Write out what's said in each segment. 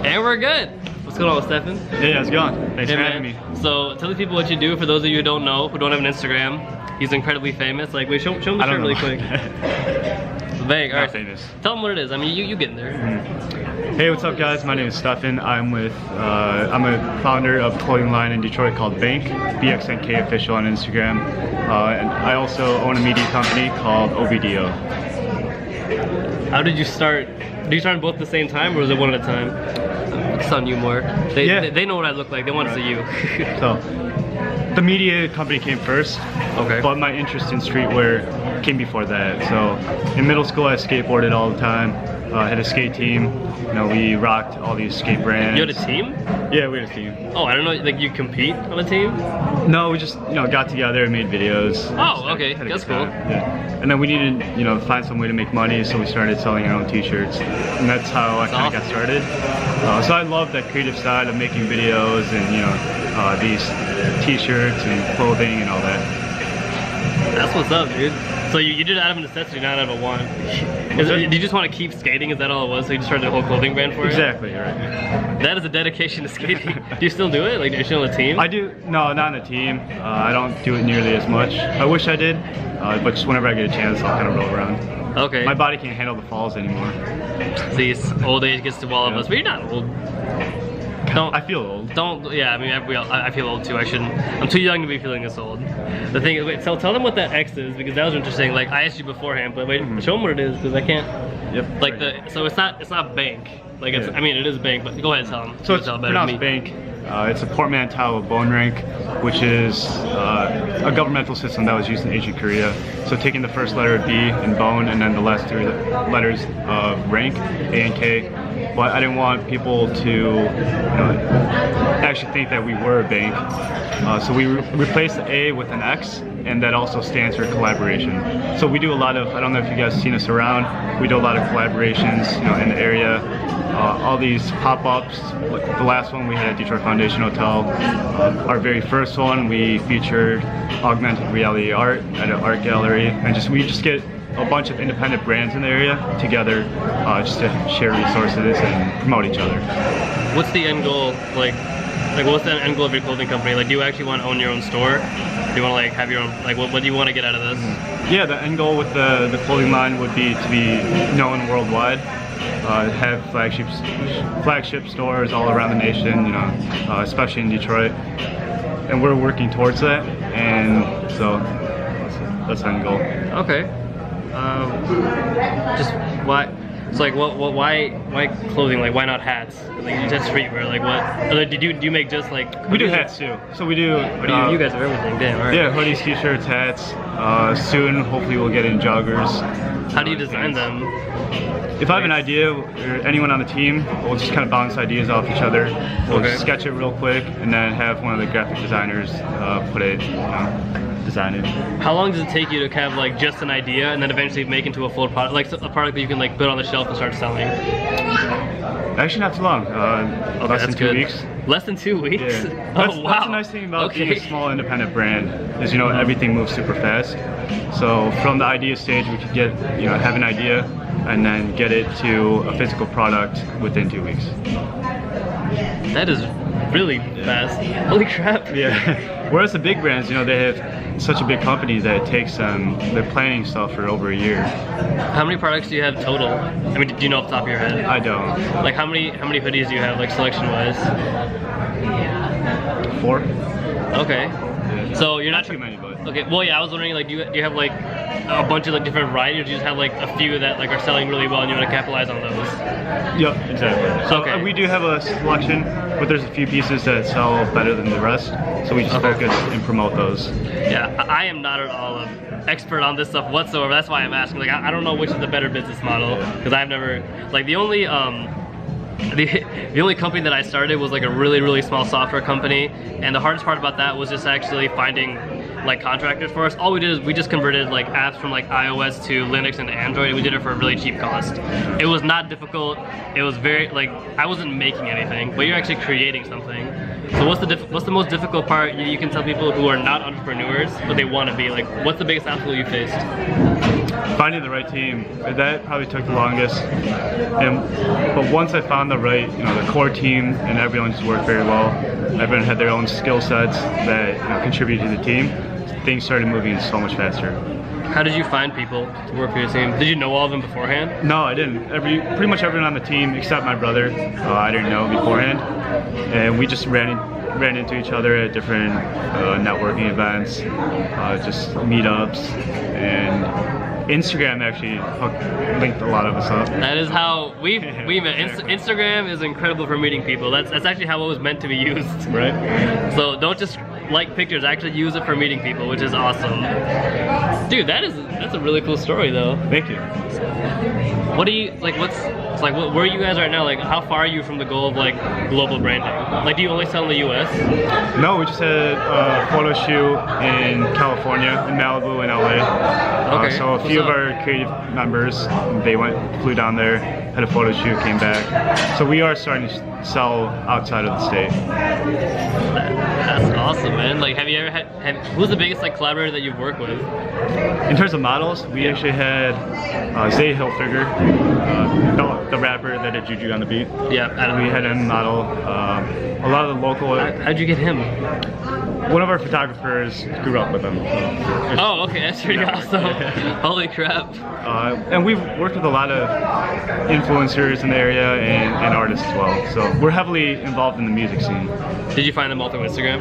And we're good. What's going on with Stephan? Hey, how's it going? Thanks for having me. So tell the people what you do for those of you who don't know, who don't have an Instagram. He's incredibly famous. Like, wait, show him the shirt really quick. Vague, alright. Famous. Tell him what it is. I mean, you get in there. Hey, what's up, guys? My name is Stephan. I'm a founder of a clothing line in Detroit called Bxnk Official on Instagram. And I also own a media company called OBDO. How did you start? Did you start both at the same time, or was it one at a time? It's on you more. They know what I look like. They want to see you. So, the media company came first. Okay. But my interest in streetwear came before that. So, in middle school, I skateboarded all the time. Had a skate team. You know, we rocked all these skate brands. You had a team? Yeah, we had a team. Oh, I don't know. Like, you compete on a team? No, we just got together and made videos. Oh, okay. That's cool. Yeah. And then we needed to find some way to make money, so we started selling our own T-shirts, and that's how I kind of got started. So I love that creative side of making videos and these T-shirts and clothing and all that. That's what's up, dude. So you did it out of necessity, not out of a want. Did you just want to keep skating? Is that all it was? So you just started a whole clothing brand for it? Exactly, right. That is a dedication to skating. Do you still do it? Like, are you still on a team? I do. No, not on a team. I don't do it nearly as much. I wish I did, but just whenever I get a chance, I'll kind of roll around. Okay. My body can't handle the falls anymore. See, old age gets to all of us, but you're not old. I feel old. Yeah, I mean, I feel old too. I'm too young to be feeling this old. The thing is, wait, tell them what that X is, because that was interesting. Like, I asked you beforehand, but wait, show them what it is, because I can't. Yep. Like so it's not bank. Like I mean, it is bank, but go ahead, tell them. So it's pronounced bank. It's a portmanteau of bone rank, which is a governmental system that was used in ancient Korea. So taking the first letter B in bone, and then the last three letters of rank, A and K. But I didn't want people to actually think that we were a bank. So we replaced the A with an X, and that also stands for collaboration. So we do a lot of, I don't know if you guys seen us around, we do a lot of collaborations in the area. All these pop-ups, like the last one we had at Detroit Foundation Hotel. Our very first one, we featured augmented reality art at an art gallery, and we just get a bunch of independent brands in the area together just to share resources and promote each other. What's the end goal? Like what's the end goal of your clothing company? Like, do you actually want to own your own store? Do you want to like have your own, like what do you want to get out of this? Yeah, the end goal with the clothing line would be to be known worldwide. Have flagship stores all around the nation, especially in Detroit, and we're working towards that. And so that's the end goal. Okay. Just why? It's like why clothing? Like, why not hats? Like, just streetwear. Like, what? Do you make just like? We do hats too. So we do. You guys have everything. Damn. All right. Yeah, hoodies, t-shirts, hats. Soon, hopefully, we'll get in joggers. How do you design them? If I have an idea, or anyone on the team, we'll just kind of bounce ideas off each other. We'll just sketch it real quick, and then have one of the graphic designers design it. How long does it take you to kind of like just an idea, and then eventually make into a full product, like a product that you can like put on the shelf and start selling? Actually, not too long. Less than 2 weeks. Less than 2 weeks? Yeah. Oh, wow. That's the nice thing about being a small independent brand, is everything moves super fast. So from the idea stage, we could get have an idea, and then get it to a physical product within 2 weeks. That is really fast. Holy crap. Yeah. Whereas the big brands, they have such a big company that it takes they're planning stuff for over a year. How many products do you have total? I mean, do you know off the top of your head? I don't. Like, how many hoodies do you have, like, selection-wise? 4. Okay. Yeah. So you're not too many, but okay. Well, yeah, I was wondering, like, do you have like a bunch of like different varieties, or do you just have like a few that like are selling really well and you want to capitalize on those? Yep, exactly. So we do have a selection, but there's a few pieces that sell better than the rest, so we just focus and promote those. Yeah, I am not at all an expert on this stuff whatsoever. That's why I'm asking. Like, I don't know which is the better business model, because I've never, like, the only company that I started was like a really small software company, and the hardest part about that was just actually finding like contractors for us. All we did is we just converted like apps from like iOS to Linux and Android, and we did it for a really cheap cost. It was not difficult. It was very like I wasn't making anything, but you're actually creating something. So what's the most difficult part you can tell people who are not entrepreneurs but they want to be? Like, what's the biggest obstacle you faced? Finding the right team. That probably took the longest. But once I found the right, the core team, and everyone just worked very well. Everyone had their own skill sets that contributed to the team. Things started moving so much faster. How did you find people to work for your team? Did you know all of them beforehand? No, I didn't. Pretty much everyone on the team except my brother, I didn't know beforehand, and we just ran into each other at different networking events, just meetups, and Instagram actually linked a lot of us up. That is how we met. Instagram is incredible for meeting people. That's actually how it was meant to be used. Right. So don't just like pictures, actually use it for meeting people, which is awesome. Dude, that's a really cool story though. Thank you. What do you like? Where are you guys right now? Like, how far are you from the goal of like global branding? Like, do you only sell in the U.S.? No, we just had a photo shoot in California, in Malibu, and LA. Okay. So a few of our creative members, flew down there, had a photo shoot, came back. So we are starting to sell outside of the state. That's awesome, man. Like, have you ever who's the biggest like collaborator that you've worked with? In terms of models, we actually had Zay Hilfiger, the rapper that did Juju on the Beat. Yeah, we had him model a lot of the local. How'd you get him? One of our photographers grew up with him. So oh, okay, that's pretty awesome. Holy crap. And we've worked with a lot of influencers in the area and artists as well. So we're heavily involved in the music scene. Did you find them all through Instagram?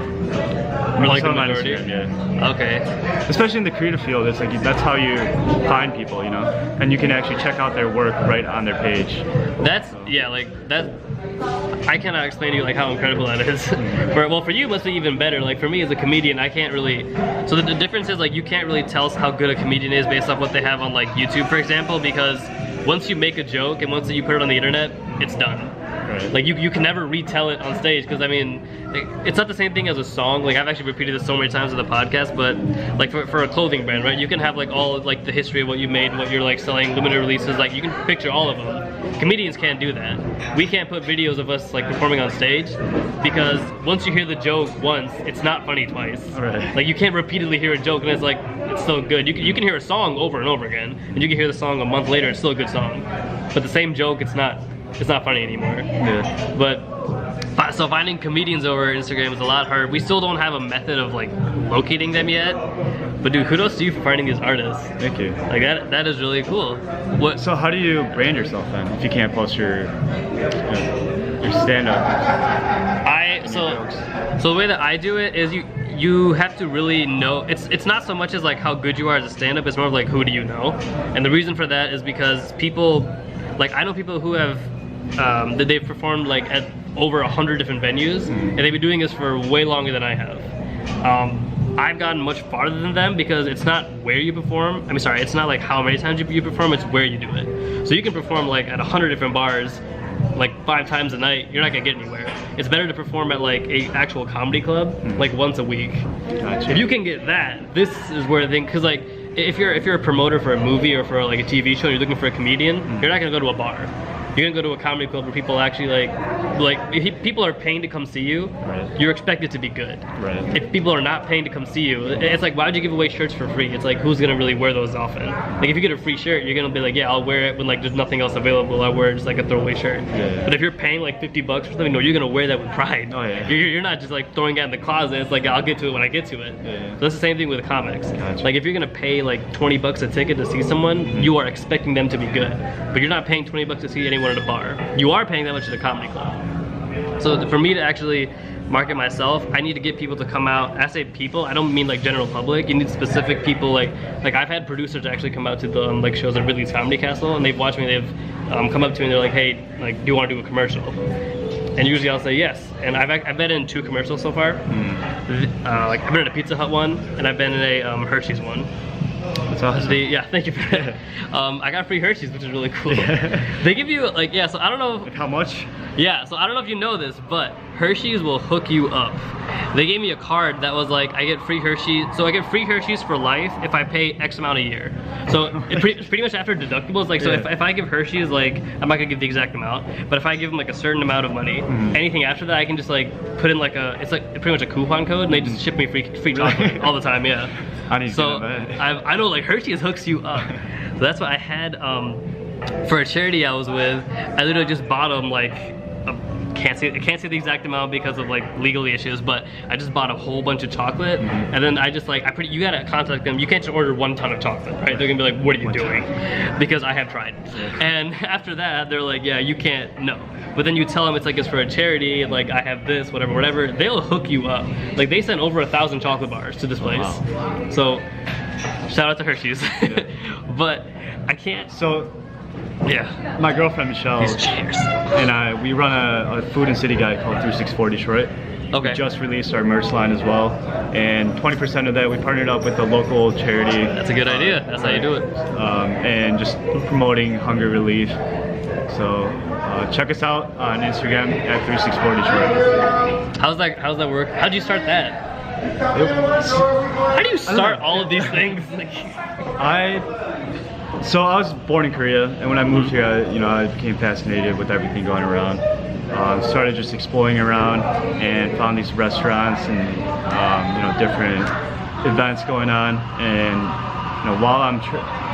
Or like the majority? Instagram, yeah. Okay. Especially in the creative field, it's like that's how you find people, and you can actually check out their work right on their page. I cannot explain to you like how incredible that is. For you it must be even better. Like for me as a comedian, I can't really. So the difference is like you can't really tell how good a comedian is based off what they have on like YouTube, for example, because once you make a joke and once you put it on the internet, it's done. Right. Like you can never retell it on stage because I mean, it's not the same thing as a song. Like I've actually repeated this so many times in the podcast, but like for a clothing brand, right? You can have like all like the history of what you made, what you're like selling, limited releases. Like you can picture all of them. Comedians can't do that. We can't put videos of us like performing on stage because once you hear the joke once, it's not funny twice. Right. Like you can't repeatedly hear a joke and it's like it's so good. You can hear a song over and over again, and you can hear the song a month later. It's still a good song, but the same joke, it's not funny anymore. Yeah. But so finding comedians over Instagram is a lot harder. We still don't have a method of like locating them yet. But dude, kudos to you for finding these artists. Thank you. Like that is really cool. So how do you brand yourself then if you can't post your stand-up? So the way that I do it is you have to really know. It's not so much as like how good you are as a stand-up. It's more of like who do you know. And the reason for that is because people, like I know people who have that they've performed like at over 100 different venues, and they've been doing this for way longer than I have. I've gotten much farther than them because it's not where you perform. It's not like how many times you perform, it's where you do it. So you can perform like at 100 different bars, like 5 times a night, you're not gonna get anywhere. It's better to perform at like a actual comedy club, like once a week. Gotcha. If you can get that, this is where the thing, cause like, if you're a promoter for a movie or for like a TV show, and you're looking for a comedian, you're not gonna go to a bar. You're gonna go to a comedy club where people actually like if people are paying to come see you, right, you're expected to be good. Right. If people are not paying to come see you, it's like, why would you give away shirts for free? It's like, who's gonna really wear those often? Like if you get a free shirt, you're gonna be like, yeah, I'll wear it when like there's nothing else available. I'll wear just like a throwaway shirt. Yeah. But if you're paying like $50 for something, no, you're gonna wear that with pride. Oh yeah. You're not just like throwing it in the closet. It's like, I'll get to it when I get to it. Yeah. So that's the same thing with comics. Gotcha. Like if you're gonna pay like $20 a ticket to see someone, you are expecting them to be good. But you're not paying $20 to see anyone at a bar. You are paying that much at a comedy club. So for me to actually market myself, I need to get people to come out. I say people, I don't mean like general public. You need specific people. Like I've had producers actually come out to the like shows at Ridley's Comedy Castle, and they've watched me. They've come up to me and they're like, hey, like, do you want to do a commercial? And usually I'll say yes. And I've been in 2 commercials so far. Like I've been in a Pizza Hut one, and I've been in a Hersheys one. That's awesome. Yeah, thank you for that. I got free Hersheys, which is really cool. They give you like, yeah, so I don't know. Like how much? Yeah, so I don't know if you know this, but Hersheys will hook you up. They gave me a card that was like, I get free Hersheys, so I get free Hersheys for life if I pay X amount a year. So it's pretty much after deductibles, like, so if I give Hersheys, like, I'm not gonna give the exact amount, but if I give them like a certain amount of money, anything after that, I can just like put in like it's like pretty much a coupon code, and they just ship me free chocolate all the time, yeah. I need so to know that. I know like Hersheys hooks you up. So that's what I had, for a charity I was with, I literally just bought them like, I can't say the exact amount because of like legal issues, but I just bought a whole bunch of chocolate, and then I just like, you gotta contact them. You can't just order 1 ton of chocolate, right? They're gonna be like, what are you doing? Because I have tried. And after that, they're like, yeah, you can't, no. But then you tell them it's like, it's for a charity, like I have this, whatever, they'll hook you up. Like they sent over 1,000 chocolate bars to this place. Wow. So, shout out to Hersheys. But I can't. So, yeah. My girlfriend Michelle and we run a food and city guide called 3640 Detroit. Okay. We just released our merch line as well, and 20% of that we partnered up with a local charity. That's a good idea. That's how you do it. And just promoting hunger relief. So check us out on Instagram at 3640 Detroit. How's that work? How'd you start that? How do you start all of these things? So I was born in Korea, and when I moved here, I became fascinated with everything going around. Started just exploring around and found these restaurants and different events going on. And while I'm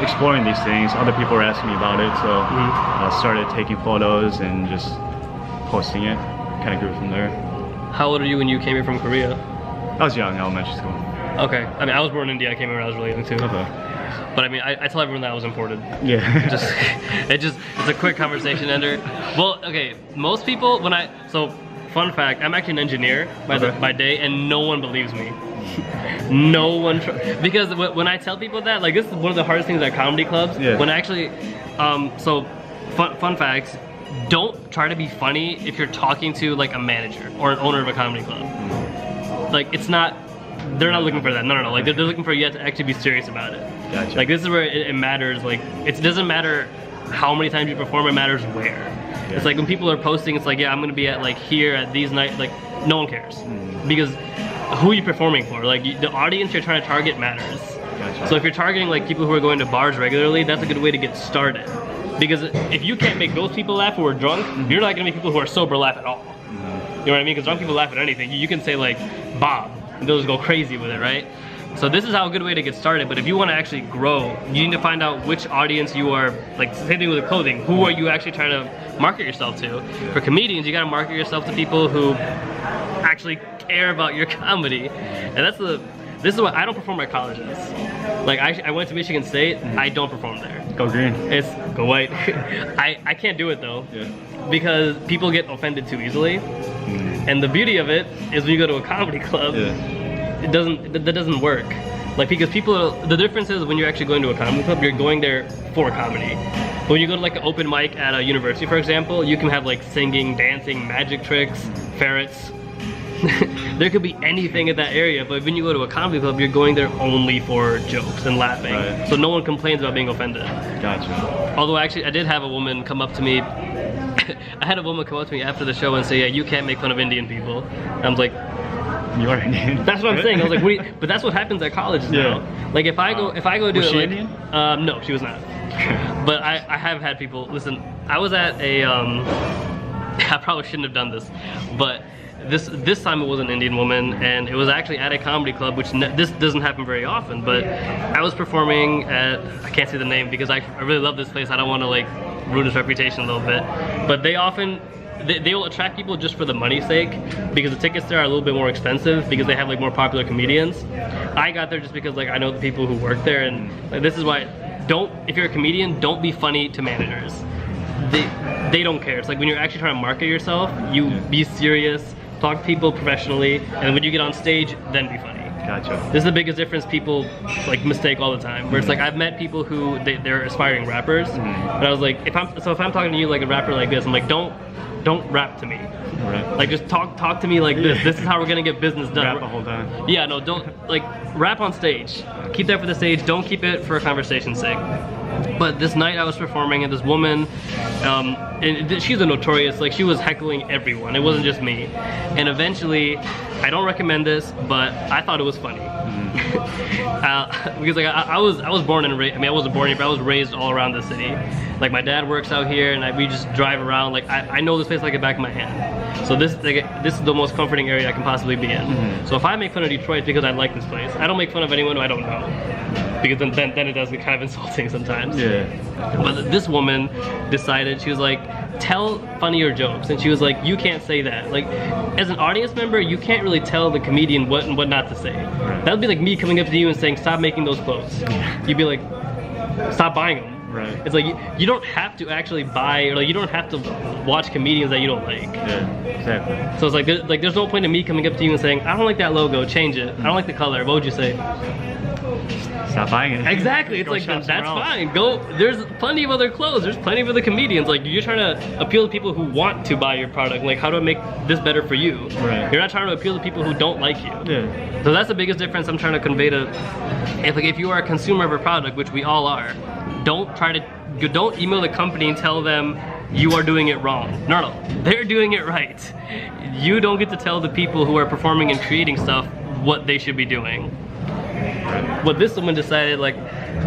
exploring these things, other people were asking me about it. So I started taking photos and just posting it. Kind of grew from there. How old are you when you came here from Korea? I was young, elementary school. Okay. I mean, I was born in India. I came here when I was really young too. Okay. But I mean, I tell everyone that I was imported. Yeah. It's a quick conversation ender. Well, okay, most people, so fun fact, I'm actually an engineer by day, and no one believes me. No one, because when I tell people that, like, this is one of the hardest things at comedy clubs. Yeah. When I actually, so fun facts, don't try to be funny if you're talking to like a manager or an owner of a comedy club. Like, it's not, they're not looking for that. No. Like, they're looking for you to actually be serious about it. Gotcha. Like, this is where it matters. Like, it doesn't matter how many times you perform, it matters where. Yeah. It's like when people are posting, it's like, yeah, I'm gonna be at like here at these nights. Like, no one cares. Because who are you performing for? Like, the audience you're trying to target matters. Gotcha. So if you're targeting like people who are going to bars regularly, that's a good way to get started. Because if you can't make those people laugh who are drunk, you're not gonna make people who are sober laugh at all. You know what I mean? Because drunk people laugh at anything. You can say like, Bob, and they'll just go crazy with it, right? So this is how a good way to get started, but if you want to actually grow, you need to find out which audience you are, like same thing with the clothing, who are you actually trying to market yourself to? For comedians, you got to market yourself to people who actually care about your comedy. And this is why I don't perform at colleges. Like I went to Michigan State, I don't perform there. Go green. It's go white. I can't do it though, because people get offended too easily. And the beauty of it is when you go to a comedy club, that doesn't work. Like, because the difference is when you're actually going to a comedy club, you're going there for comedy. But when you go to like an open mic at a university, for example, you can have like singing, dancing, magic tricks, ferrets. There could be anything in that area, but when you go to a comedy club, you're going there only for jokes and laughing. Right. So no one complains about being offended. Gotcha. Although actually, I did have a woman come up to me. I had a woman come up to me after the show and say, yeah, you can't make fun of Indian people. And I was like, you are Indian. That's what I'm saying. I was like, but that's what happens at colleges now. Like if I go do was it, she like, Indian? No, she was not. But I have had people, listen, I was at a, I probably shouldn't have done this, but this time it was an Indian woman, and it was actually at a comedy club, which this doesn't happen very often, but I was performing at, I can't say the name because I really love this place, I don't want to like ruin its reputation a little bit, but they often, they will attract people just for the money's sake, because the tickets there are a little bit more expensive because they have like more popular comedians. I got there just because like I know the people who work there, and like, this is why, if you're a comedian, don't be funny to managers. They don't care. It's like when you're actually trying to market yourself, you be serious, talk to people professionally, and when you get on stage, then be funny. Gotcha. This is the biggest difference people like mistake all the time. Where it's like I've met people who they're aspiring rappers, and I was like, if I'm talking to you like a rapper like this, I'm like, don't don't rap to me. Right. Like just talk to me like this. This is how we're gonna get business done. Rap the whole time. Yeah, no, don't like rap on stage. Keep that for the stage. Don't keep it for a conversation's sake. But this night I was performing and this woman, and she's a notorious, like she was heckling everyone. It wasn't just me. And eventually, I don't recommend this, but I thought it was funny. Because like I was born and raised, I mean I wasn't born here, but I was raised all around the city. Like my dad works out here and we just drive around. Like I know this place like the back of my hand. So this is the most comforting area I can possibly be in. So if I make fun of Detroit, it's because I like this place. I don't make fun of anyone who I don't know. Because then it does get kind of insulting sometimes. Yeah. But this woman decided, she was like, tell funnier jokes. And she was like, you can't say that. Like, as an audience member, you can't really tell the comedian what and what not to say. Right. That would be like me coming up to you and saying, stop making those clothes. You'd be like, stop buying them. Right. It's like, you don't have to actually buy, or like, you don't have to watch comedians that you don't like. Yeah, exactly. So it's like, there's no point in me coming up to you and saying, I don't like that logo, change it. I don't like the color. What would you say? Stop buying it. Exactly. It's like, that's fine. Go. There's plenty of other clothes. There's plenty of other comedians. Like, you're trying to appeal to people who want to buy your product. Like, how do I make this better for you? Right. You're not trying to appeal to people who don't like you. Yeah. So that's the biggest difference I'm trying to convey to, if you are a consumer of a product, which we all are, don't email the company and tell them you are doing it wrong. No, they're doing it right. You don't get to tell the people who are performing and creating stuff what they should be doing. What this woman decided, like,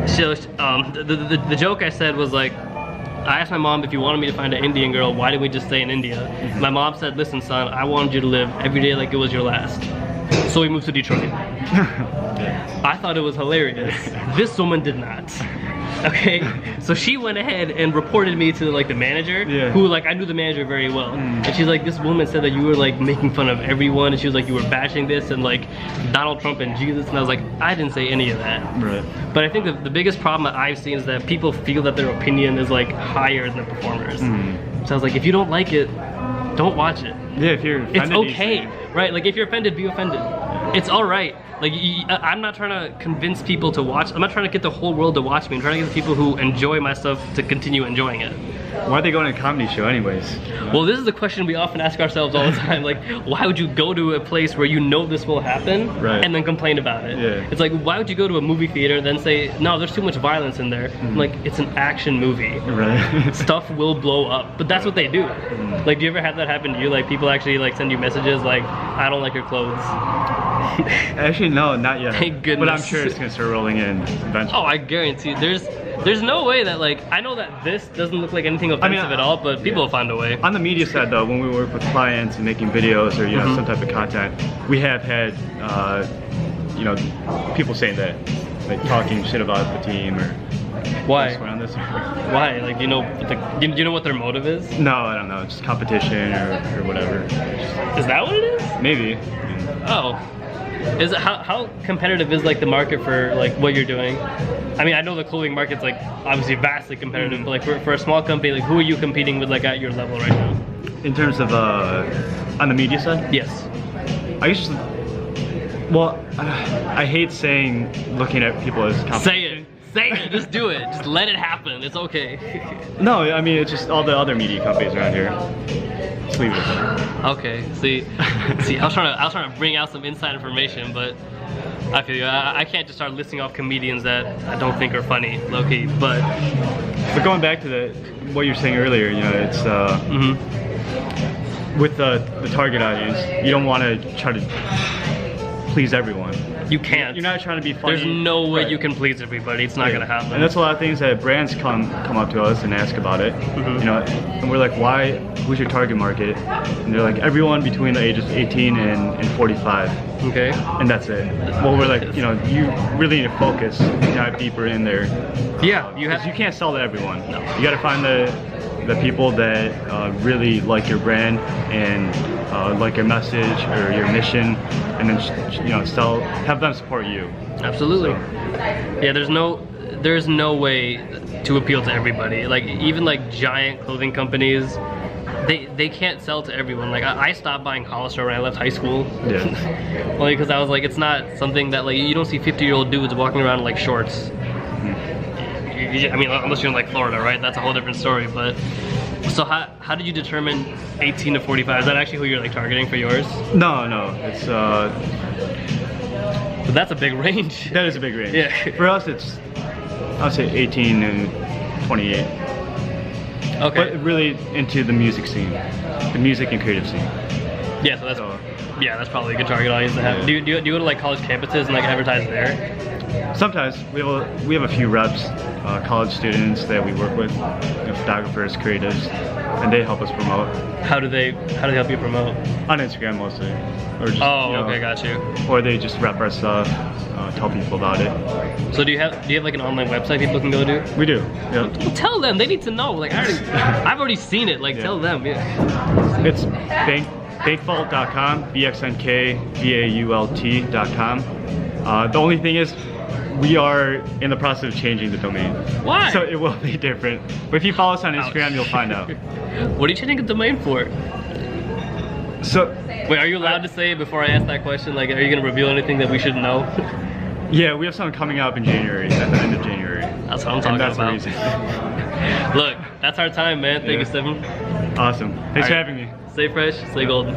the joke I said was like, I asked my mom if you wanted me to find an Indian girl, why didn't we just stay in India? My mom said, listen son, I wanted you to live every day like it was your last. So we moved to Detroit. I thought it was hilarious. This woman did not. Okay, so she went ahead and reported me to like the manager, who like I knew the manager very well, and she's like, this woman said that you were like making fun of everyone, and she was like, you were bashing this and like Donald Trump and Jesus, and I was like, I didn't say any of that. Right. But I think the biggest problem that I've seen is that people feel that their opinion is like higher than the performers. So I was like, if you don't like it, don't watch it. Yeah, if you're offended, it's okay, right? Like if you're offended, be offended. It's all right. Like, I'm not trying to convince people to watch. I'm not trying to get the whole world to watch me. I'm trying to get the people who enjoy my stuff to continue enjoying it. Why are they going to a comedy show anyways? Well, this is the question we often ask ourselves all the time. Like, why would you go to a place where you know this will happen and then complain about it? Yeah. It's like, why would you go to a movie theater and then say, no, there's too much violence in there? I'm like, it's an action movie. Right. Stuff will blow up. But that's what they do. Like, do you ever have that happen to you? Like, people actually like send you messages like, I don't like your clothes. Actually, no, not yet. Thank goodness. But I'm sure it's gonna start rolling in eventually. Oh, I guarantee. There's no way that like, I know that this doesn't look like anything offensive at all, but people will find a way. On the media side though, when we work with clients and making videos or some type of content, we have had people saying that, like talking shit about the team or. Why? On this Why? Like, do you know what their motive is? No, I don't know. Just competition or whatever. Is that what it is? Maybe. Oh. Is it, how competitive is like the market for like what you're doing? I mean, I know the clothing market's like obviously vastly competitive, but like for a small company, like who are you competing with like at your level right now? In terms of on the media side? Yes. I guess just, well, I hate saying looking at people as competition. Say it. Say it. Just do it. Just let it happen. It's okay. No, I mean it's just all the other media companies around here. Just leave it at that. Okay. See, I was trying to bring out some inside information, but I feel you. I can't just start listing off comedians that I don't think are funny, low key. But going back to what you were saying earlier, it's with the target audience, you don't want to try to please everyone. You can't. You're not trying to be funny. There's no way you can please everybody. It's not gonna happen. And that's a lot of things that brands come up to us and ask about it. And we're like, why? Who's your target market? And they're like, everyone between the ages of 18 and 45. Okay. And that's it. Well, we're like, you really need to focus, dive deeper in there. Yeah, you can't sell to everyone. No. You got to find the people that really like your brand and like your message or your mission, and then have them support you. Absolutely. So. Yeah, there's no way to appeal to everybody. Like even like giant clothing companies, they can't sell to everyone. Like I stopped buying Hollister when I left high school. Yeah. Only because I was like, it's not something that like you don't see 50-year-old dudes walking around in like shorts. I mean, unless you're in like Florida, right? That's a whole different story. But So how did you determine 18 to 45? Is that actually who you're like targeting for yours? No, it's But that's a big range. that is a big range. Yeah. For us, it's I'll say 18 and 28. Okay. But really into the music scene, the music and creative scene. Yeah, so that's probably a good target audience to have. Yeah. Do you go to like college campuses and like advertise there? Sometimes we have a few reps, college students that we work with, photographers, creatives, and they help us promote. How do they help you promote? On Instagram mostly, or just Okay, got you. or they just rep our stuff, tell people about it. So do you have like an online website people can go to? We do. Yeah. Well, tell them, they need to know. Like I've already seen it. Like tell them. Yeah. It's Bxnk.com, Bxnk.com. The only thing is, we are in the process of changing the domain. Why? So it will be different. But if you follow us on Instagram, Ouch. you'll find out. What are you changing the domain for? So Wait, are you allowed to say it before I ask that question? Like, are you gonna reveal anything that we should know? yeah, we have something coming up in January, at the end of January. That's what I'm talking That's about. the reason. Look, that's our time, man. Thank you, Stephan. Awesome. Thanks for All right. having me. Stay fresh, stay golden.